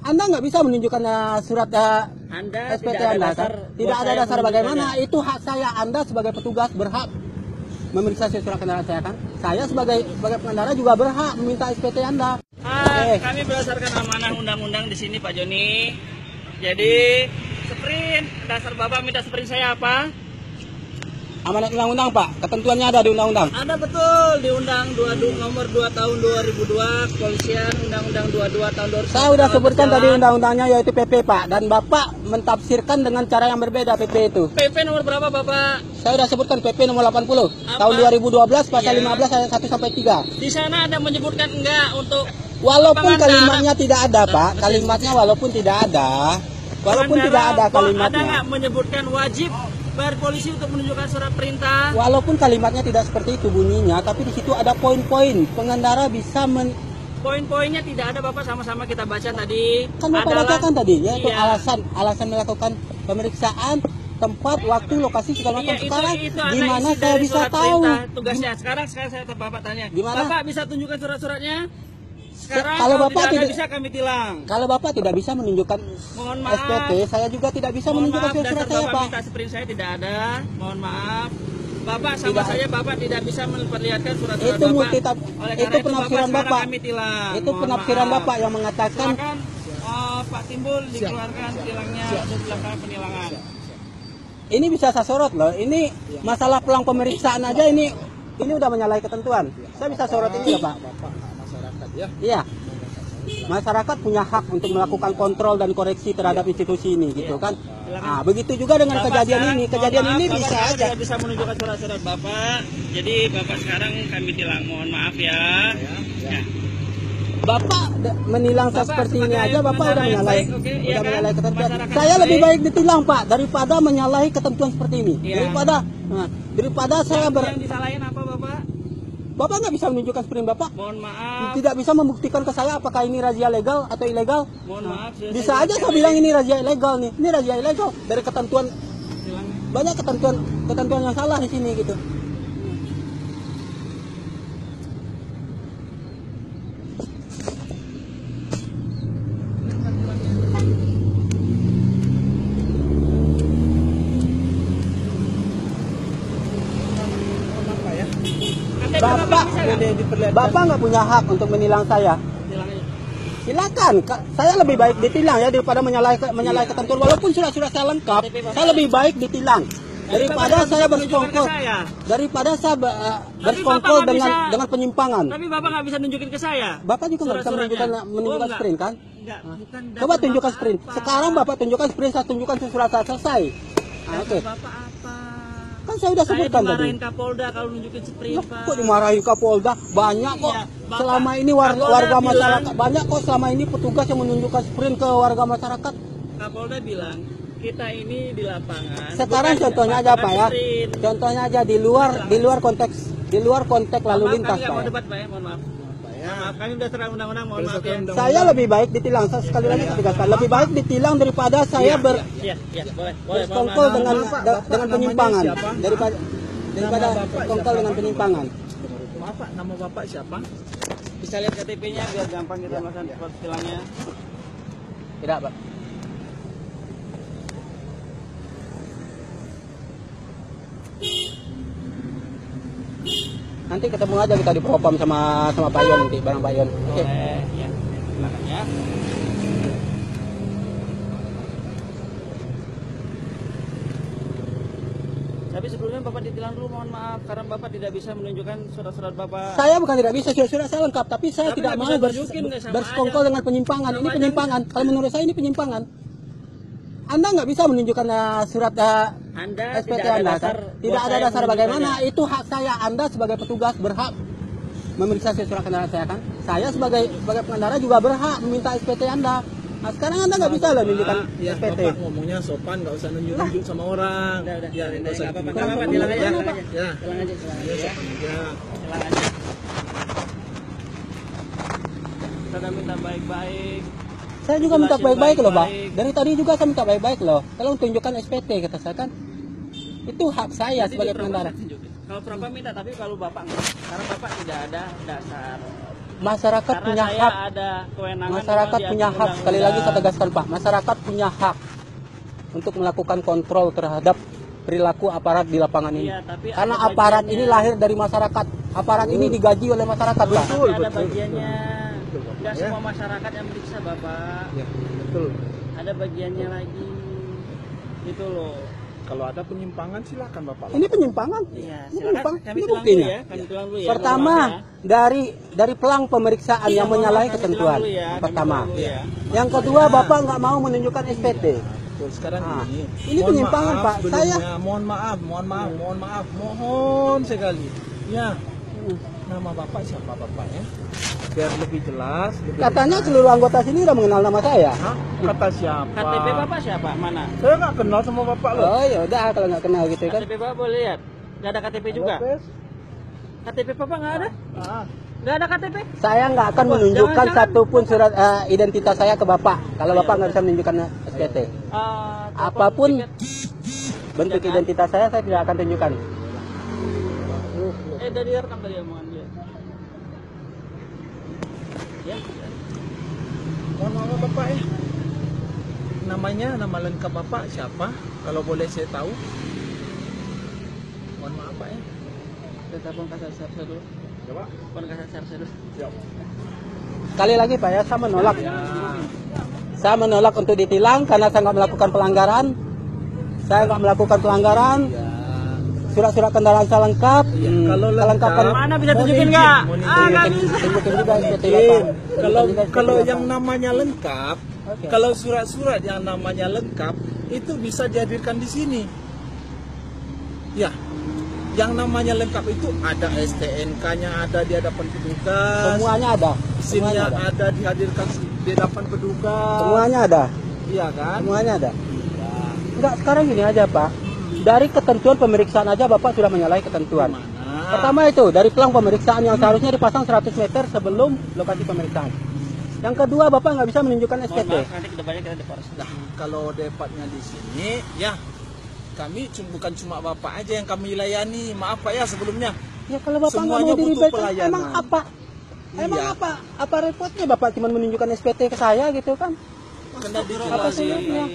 Anda nggak bisa menunjukkan surat Anda SPT tidak ada Anda. dasar Tidak buat ada saya dasar bagaimana? menunjukkannya. Itu hak saya. Anda sebagai petugas berhak memeriksa surat kendaraan saya kan. Saya sebagai pengendara juga berhak meminta SPT Anda. Kami berdasarkan amanah undang-undang di sini Pak Joni. Jadi sprint, dasar Bapak minta sprint saya apa? Amanat undang-undang Pak, ketentuannya ada di undang-undang. Ada betul di nomor 2 tahun 2002 Kepolisian, Undang-Undang 22 tahun 2000. Saya sudah sebutkan tadi undang-undangnya yaitu PP Pak, dan Bapak mentafsirkan dengan cara yang berbeda PP itu. PP nomor berapa Bapak? Saya sudah sebutkan PP nomor 80 tahun 2012 pasal 15 ayat 1 sampai 3. Di sana ada menyebutkan enggak untuk Walaupun pengendara. kalimatnya tidak ada Pak, kalimatnya walaupun tidak ada. Walaupun tidak ada Ada kalimatnya. nggak menyebutkan wajib bayar polisi untuk menunjukkan surat perintah? Walaupun kalimatnya tidak seperti itu bunyinya, tapi di situ ada poin-poin. Pengendara bisa Poin-poinnya tidak ada Bapak, sama-sama kita baca tadi. kan Bapak bacakan tadi, yaitu Iya. alasan melakukan pemeriksaan, tempat, waktu, lokasi segala macam. Iya, Sekarang itu ada gimana isi saya dari bisa surat tahu? perintah tugasnya. Sekarang saya Bapak tanya. Gimana? Bapak bisa tunjukkan surat-suratnya? Sekarang Kalau kalau Bapak tidak tidak- bisa kami tilang. Kalau Bapak tidak bisa menunjukkan Mohon maaf. SPT, saya juga tidak bisa Mohon menunjukkan maaf, surat dasar saya Bapak Pak. minta sprint saya tidak ada. Mohon maaf. Bapak sama Tidak. saya Bapak tidak bisa memperlihatkan surat-surat Itu Bapak. Oleh itu karena penafsiran sekarang Bapak. kami tilang. Itu Mohon penafsiran maaf. Bapak yang mengatakan Silakan Pak Timbul dikeluarkan tilangnya untuk dilakukan penilangan. ini bisa saya sorot loh. Ini masalah pelang pemeriksaan aja ini udah menyalahi ketentuan. Saya bisa sorot ini ya Pak. Masyarakat ya. Iya. Masyarakat punya hak untuk melakukan kontrol dan koreksi terhadap institusi ini gitu kan. Nah, begitu juga dengan Bapak kejadian sekarang, ini. mohon Kejadian maaf, ini Bapak bisa sekarang aja. tidak bisa menunjukkan surat-surat Bapak. Jadi Bapak sekarang kami tilang. Mohon maaf ya. Ya. Bapak menilang saya Bapak seperti ini sebagai aja, Bapak udah pengendara yang menyalahi, baik, oke, iya kan? menyalahi ketentuan. Masyarakat Saya yang lebih baik. baik ditilang Pak daripada menyalahi ketentuan seperti ini. Iya. Daripada saya Yang disalahin apa Bapak? Bapak nggak bisa menunjukkan sprint Bapak. Mohon maaf. Tidak bisa membuktikan ke saya apakah ini razia legal atau ilegal. Mohon maaf. sudah Bisa aja saya bilang ini razia ilegal nih. Ini razia ilegal dari ketentuan, tilang. banyak ketentuan yang salah di sini gitu. Bapak nggak punya hak untuk menilang saya. Tilang aja. Silakan, saya lebih baik ditilang ya daripada menyalahi ketentuan. Walaupun surat-surat saya lengkap, saya lebih baik ditilang daripada Bapak saya bisa menunjukkan bersekongkol, ke saya. daripada saya bersekongkol Bapak nggak dengan bisa- penyimpangan. Tapi Bapak nggak bisa nunjukin ke saya. Bapak juga nggak bisa Surat-suratnya. menunjukkan enggak. sprint kan? Enggak, bukan Coba dasar tunjukkan Bapak sprint. apa? Sekarang Bapak tunjukkan sprint, saya tunjukkan surat saya selesai. Nah, oke. Dasar Bapak apa? Kan saya udah sebutkan tadi. dimarahin Kapolda kalau nunjukin sprint, Loh, Pak. kok dimarahin Kapolda? Banyak kok. Iya, Bapak. Selama ini Kapolda warga bilang- masyarakat banyak kok selama ini petugas yang menunjukkan sprint ke warga masyarakat. Kapolda bilang kita ini di lapangan. Sekarang bukan contohnya di aja lapangan Pak ya. sprint. Contohnya aja di luar konteks lalu Maaf, lintas kami nggak Pak. mau ya. debat Pak ya, mohon maaf. Mohon maaf, kami udah serang undang-undang, mohon maaf ya. Saya lebih baik ditilang. Saya sekali lagi saya tegaskan, lebih baik ditilang daripada saya Iya, boleh, boleh, mohon bersekongkol maaf. dengan Bapak dengan namanya penyimpangan siapa? daripada Nama Bapak bersekongkol siapa, dengan Pak? penyimpangan. Maaf Pak, nama Bapak siapa? Bisa lihat KTP-nya biar gampang kita melakukan proses tilangnya. Tidak, Pak. Nanti ketemu aja kita di Propam sama Pak Yon nanti, bareng Pak Yon. Oke. Boleh, ya. Silakan ya. Tapi sebelumnya Bapak ditilang dulu, mohon maaf karena Bapak tidak bisa menunjukkan surat-surat Bapak. Saya bukan tidak bisa, surat saya lengkap, tapi saya Tapi tidak nggak mau bisa tunjukin, nggak sama bersekongkol aja. dengan penyimpangan. Ini Sama aja. penyimpangan. Kalau menurut saya ini penyimpangan. Anda nggak bisa menunjukkan surat Anda SPT tidak ada Anda. dasar. Tidak buat ada saya dasar bagaimana? menunjukkannya. Itu hak saya. Anda sebagai petugas berhak memeriksa surat kendaraan saya kan. Saya sebagai pengendara juga berhak meminta SPT Anda. Nah, sekarang Anda nggak bisa lah menunjukkan Ya, SPT. Bapak ngomongnya sopan, nggak usah nunjuk-nunjuk sama orang. Udah, Ya, nggak usah. nggak apa-apa, gitu. nggak apa-apa, tilang aja, Ya, tilang aja. ya. Tilang aja, tilang aja. Ya, sopan aja. Tilang aja. Kita udah minta baik-baik. Saya juga minta Jelasin baik-baik loh, Pak. baik-baik. Dari tadi juga saya minta baik-baik loh. Kalau tunjukkan SPT kata saya kan. Itu hak saya sebagai pengendara. Kalau Propam minta, tapi kalau Bapak enggak. Karena Bapak tidak ada dasar masyarakat Karena punya saya hak. ada kewenangan Masyarakat memang punya diatur hak. Sekali lagi saya undang-undang. tegaskan Pak, masyarakat punya hak untuk melakukan kontrol terhadap perilaku aparat di lapangan ini. Iya, tapi Karena ada aparat bagiannya. ini lahir dari masyarakat. Aparat ini digaji oleh masyarakat, Pak. Tapi ada bagiannya. Nggak Ya. semua masyarakat yang meriksa Bapak. Ya, betul. Ada bagiannya lagi. Itu loh. Kalau ada penyimpangan silakan Bapak. Ini penyimpangan. Iya, Ini silakan penyimpangan. kami Ini tulang dulu buktinya. ya. Kami tulang dulu ya. Pertama, dari pelang pemeriksaan yang menyalahi ketentuan. Pertama. Ya. Yang kedua, Bapak nggak mau menunjukkan SPT. Betul, sekarang Ah, ini. ini Mohon penyimpangan, maaf Pak. sebelumnya. Saya- mohon sekali. Ya, nama Bapak siapa Bapak ya? Biar lebih jelas. Katanya seluruh anggota sini udah mengenal nama saya. Hah? Kata siapa? KTP Bapak siapa? Mana? Saya nggak kenal sama Bapak loh. Oh ya udah kalau nggak kenal gitu kan. KTP Bapak boleh lihat? Nggak ada KTP juga? Lopez. KTP Bapak nggak ada? Ah, Nggak ada KTP? Saya nggak akan menunjukkan jangan-jangan- satupun surat identitas saya ke Bapak. Kalau Bapak nggak bisa menunjukkan SPT. Apapun bentuk identitas saya tidak akan tunjukkan. Dari rekam tadi omongan dia. Ya. mohon maaf Bapak ya. Nama lengkap Bapak siapa? Kalau boleh saya tahu. Mohon maaf Pak ya. Telepon kasar sersa dulu. Coba. Telepon kasar sersa dulu. Ya. Sekali lagi Pak ya, saya menolak. Saya menolak untuk ditilang karena saya nggak melakukan pelanggaran. Saya nggak melakukan pelanggaran. Surat-surat kendaraan saya lengkap. Kalau Kelengkapan Mana bisa tunjukin nggak? Nggak bisa. tunjukin juga SPT Bapak. Kalau yang namanya lengkap, Oke. kalau surat-surat yang namanya lengkap itu bisa dihadirkan di sini. Ya, yang namanya lengkap itu ada STNK-nya ada di hadapan petugas, Semuanya ada. SIM-nya ada dihadirkan di hadapan petugas. Semuanya ada. Iya kan? Semuanya ada. Enggak, sekarang gini aja Pak. Dari ketentuan pemeriksaan aja Bapak sudah menyalahi ketentuan. Mana? Pertama itu, dari pelang pemeriksaan yang seharusnya dipasang 100 meter sebelum lokasi pemeriksaan. Yang kedua, Bapak nggak bisa menunjukkan Mohon SPT. maaf, nanti kedepannya kita diporos. Nah, kalau departnya di sini, ya kami bukan cuma Bapak aja yang kami layani. Maaf Pak ya sebelumnya. Ya kalau Bapak nggak Semuanya mau butuh dilibatkan, pelayanan. emang apa? Emang Iya. apa? Apa repotnya Bapak cuma menunjukkan SPT ke saya gitu kan? Kena Apa sulitnya?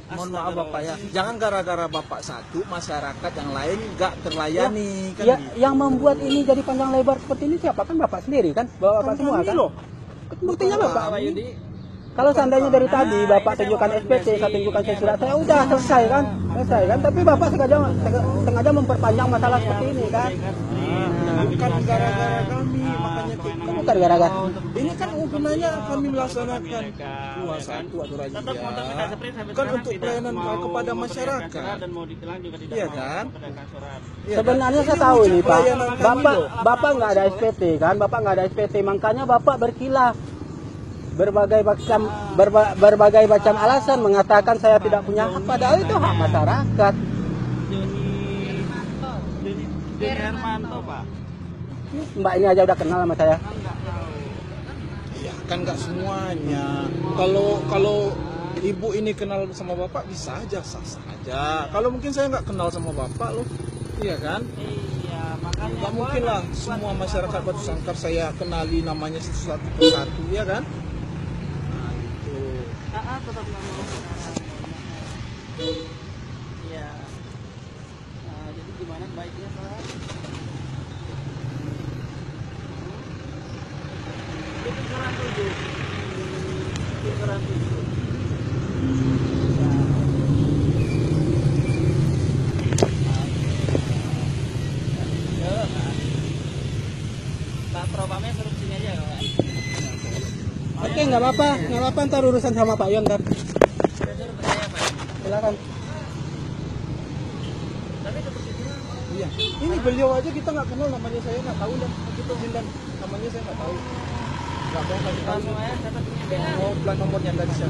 Mohon maaf Bapak ya. Jangan gara-gara Bapak satu, masyarakat yang lain nggak terlayani kan Ya, gitu. yang membuat ini jadi panjang lebar seperti ini siapa kan Bapak sendiri kan? Bapak semua kami kan? loh. Buktinya Bapak. Pak Yudi. Kalau seandainya dari Nah, tadi ini Bapak saya tunjukkan mau SPT, konfirmasi. saya tunjukkan Ini surat ada saya udah selesai kan? Selesai kan? Tapi Bapak sengaja memperpanjang masalah Iya, seperti ini kan? Bukan gara-gara kami, makanya Kan bukan gara-gara. ini kan gunanya kami melaksanakan 21 atau razia. Tetap motor minta sprint sampai Kan sekarang untuk tidak pelayanan mau kepada memperlihatkan masyarakat. surat dan mau ditilang juga tidak Iya mau kan? memperlihatkan surat. Iya Sebenarnya kan? saya tahu wujud ini Pak. pelayanan kami Bapak loh. Bapak nggak ada SPT kan? Bapak nggak ada SPT, makanya Bapak berkilah berbagai macam alasan mengatakan saya tidak punya hak, padahal itu hak masyarakat. Joni Hermanto Pak. Mbak ini aja udah kenal sama saya. Ya, kan nggak semuanya. Kalau ibu ini kenal sama bapak bisa aja sah aja. Kalau mungkin saya nggak kenal sama bapak loh, iya kan? Iya, makanya Nggak mungkin lah semua masyarakat Batu Sangkar saya kenali namanya satu persatu, ya kan? Nah, gitu. tetap nggak mau sekarang. Iya. Nah, jadi gimana baiknya Pak? Itu kurang 7. Itu kurang 7. Pak Propamnya suruh sini aja Pak. Oke, nggak apa-apa, ntar urusan sama Pak Yon ntar. Suruh ke saya Pak. Silakan. Tapi tetap di sini. Iya. Ini beliau aja kita nggak kenal namanya, saya nggak tahu dan kita Zindan namanya saya nggak tahu. Nggak mau kasih tahu. Langsung aja saya punya BA. Mau plat nomornya nggak bisa.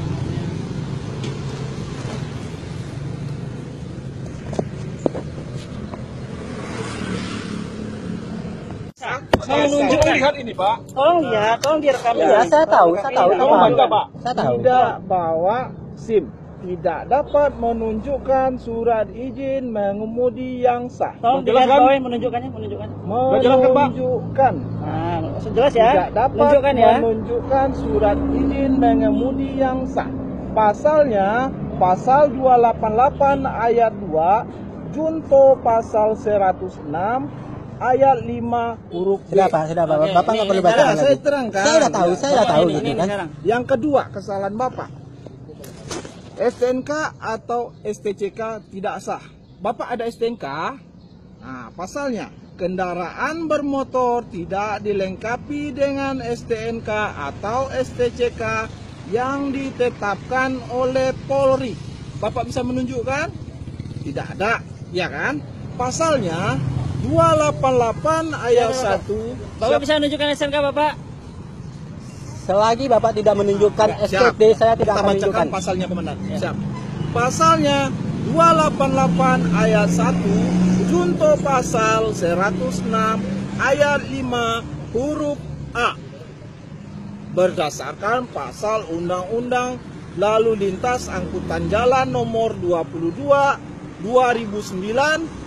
Saya menunjukkan lihat ini Pak. Tolong ya, tolong direkam Ya, saya tahu, Tolong Pak. juga Pak. Saya tahu. Tidak bawa SIM. Tidak dapat menunjukkan surat izin mengemudi yang sah. Tolong dilihat bawain menunjukkannya. Menunjukkan. Nah, Jelas ya? Tidak dapat Tunjukkan ya. menunjukkan surat izin mengemudi yang sah. Pasalnya pasal 288 ayat 2, junto pasal 106 ayat 5 huruf B. Sudah Pak. Oke, Bapak nggak ini perlu sekarang bacakan saya lagi. terangkan. Saya udah tahu, saya udah tahu Ini gitu kan. sekarang. Yang kedua, kesalahan Bapak. STNK atau STCK tidak sah. Bapak ada STNK. Nah, pasalnya kendaraan bermotor tidak dilengkapi dengan STNK atau STCK yang ditetapkan oleh Polri. Bapak bisa menunjukkan? Tidak ada, ya kan? Pasalnya 288 ayat 1. Bapak bisa menunjukkan STNK Bapak? Selagi Bapak tidak menunjukkan Siap. STD, saya tidak Kita akan bacakan menunjukkan. pasalnya, Komandan. Siap. Pasalnya 288 ayat 1 junto pasal 106 ayat 5 huruf A. Berdasarkan pasal Undang-Undang Lalu Lintas Angkutan Jalan nomor 22 2009,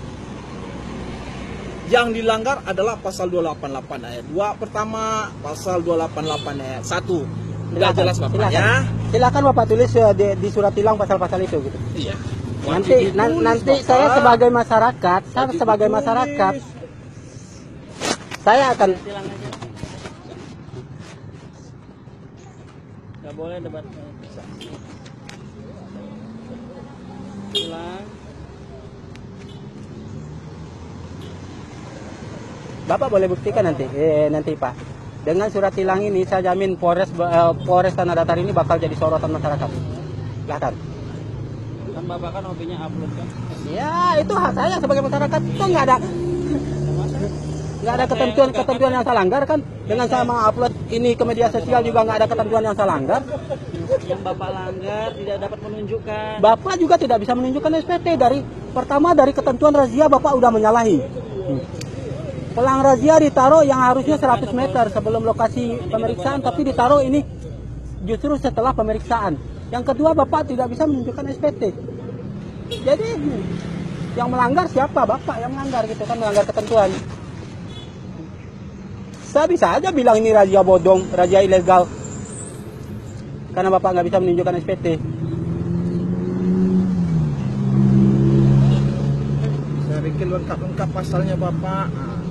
yang dilanggar adalah pasal 288 ayat 2 pertama, pasal 288 ayat 1. Sudah jelas Bapak silakan. ya? Silakan Bapak tulis di surat tilang pasal-pasal itu gitu. Iya. Nanti nanti saya sebagai masyarakat, saya akan Tilang aja. Gak boleh debat. Tilang. Bapak boleh buktikan nanti Pak. Dengan surat tilang ini saya jamin Polres Tanah Datar ini bakal jadi sorotan masyarakat. Silakan. Kan Bapak kan hobinya upload kan. Ya, itu hak saya sebagai masyarakat. Itu nggak ada ketentuan yang saya langgar kan. Dengan saya mengupload ini ke media sosial juga nggak ada ketentuan yang saya langgar. Yang Bapak langgar tidak dapat menunjukkan. Bapak juga tidak bisa menunjukkan SPT dari ketentuan razia Bapak udah menyalahi. Pelang razia ditaruh yang harusnya 100 meter sebelum lokasi pemeriksaan, tapi ditaruh ini justru setelah pemeriksaan. Yang kedua, Bapak tidak bisa menunjukkan SPT. Jadi yang melanggar siapa? Bapak yang melanggar gitu kan, melanggar ketentuan. Saya bisa aja bilang ini razia bodong, razia ilegal, karena Bapak nggak bisa menunjukkan SPT. Saya bikin lengkap pasalnya Bapak.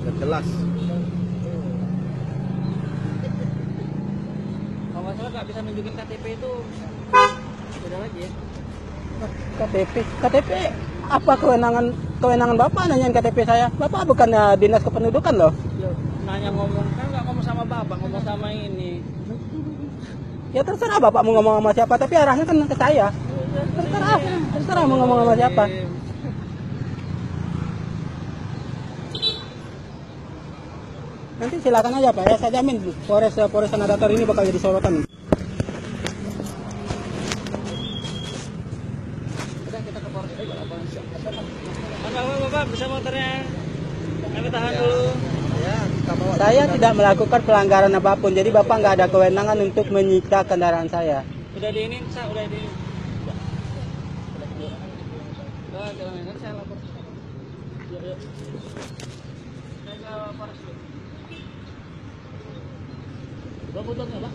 Nah, jelas. Kalau masalah nggak bisa nunjukin KTP itu beda lagi ya. KTP apa kewenangan Bapak nanyain KTP saya? Bapak bukan dinas kependudukan loh. Loh, nanya ngomong kan nggak ngomong sama Bapak, ngomong sama ini. Ya terserah Bapak mau ngomong sama siapa, tapi arahnya kan ke saya. Terserah mau ngomong sama siapa. Nanti silakan aja Pak, ya saya jamin Polres Tanah Datar ini bakal jadi sorotan. Bapak bisa motornya. Kami tahan dulu. Ya, kita bawa. Saya tidak melakukan pelanggaran apapun, jadi Bapak nggak ada kewenangan untuk menyita kendaraan saya. Udah di ini, udah di ini. Jalan kan saya lapor. Yuk. Saya ke Polres dulu. Bapak fotonya, Pak.